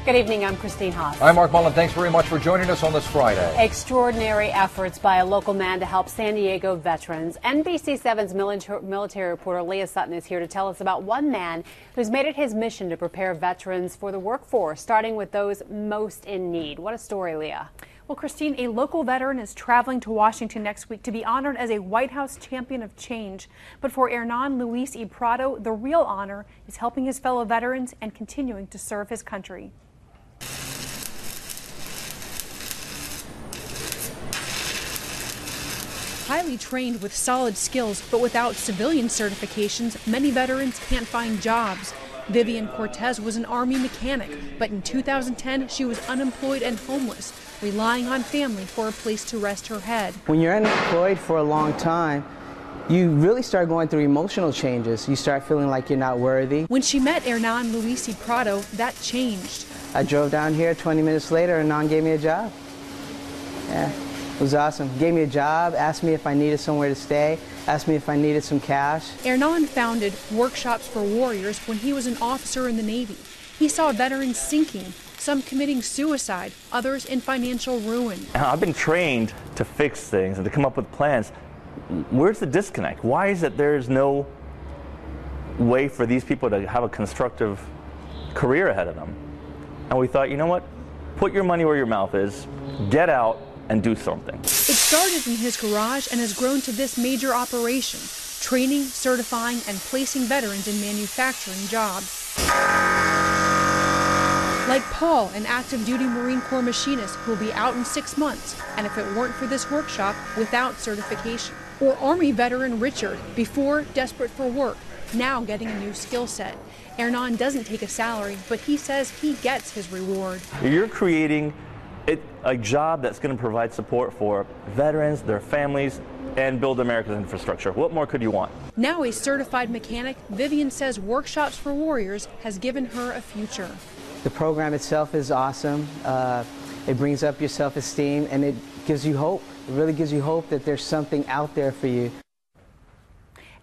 Good evening, I'm Christine Haas. I'm Mark Mullen. Thanks very much for joining us on this Friday. Extraordinary efforts by a local man to help San Diego veterans. NBC7's military reporter Leah Sutton is here to tell us about one man who's made it his mission to prepare veterans for the workforce, starting with those most in need. What a story, Leah. Well, Christine, a local veteran is traveling to Washington next week to be honored as a White House champion of change. But for Hernan Luis y Prado, the real honor is helping his fellow veterans and continuing to serve his country. Highly trained with solid skills, but without civilian certifications, many veterans can't find jobs. Vivian Cortez was an Army mechanic, but in 2010 she was unemployed and homeless, relying on family for a place to rest her head. When you're unemployed for a long time, you really start going through emotional changes. You start feeling like you're not worthy. When she met Hernan Luis y Prado, that changed. I drove down here, 20 minutes later, Hernan gave me a job. Yeah, it was awesome. Gave me a job, asked me if I needed somewhere to stay, asked me if I needed some cash. Hernan founded Workshops for Warriors when he was an officer in the Navy. He saw veterans sinking, some committing suicide, others in financial ruin. I've been trained to fix things and to come up with plans. Where's the disconnect? Why is it there's no way for these people to have a constructive career ahead of them? And we thought, you know what? Put your money where your mouth is, get out and do something. It started in his garage and has grown to this major operation, training, certifying, and placing veterans in manufacturing jobs. Like Paul, an active duty Marine Corps machinist who will be out in 6 months, and if it weren't for this workshop, without certification. Or Army veteran Richard, before desperate for work, now getting a new skill set. Hernan doesn't take a salary, but he says he gets his reward. You're creating a job that's going to provide support for veterans, their families, and build America's infrastructure. What more could you want? Now a certified mechanic, Vivian says Workshops for Warriors has given her a future. The program itself is awesome. It brings up your self-esteem and it gives you hope. It really gives you hope that there's something out there for you.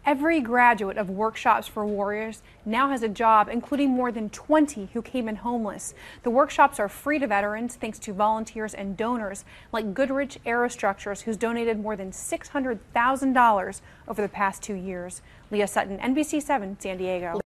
Every graduate of Workshops for Warriors now has a job, including more than 20 who came in homeless. The workshops are free to veterans thanks to volunteers and donors like Goodrich Aerostructures, who's donated more than $600,000 over the past 2 years. Leah Sutton, NBC7, San Diego.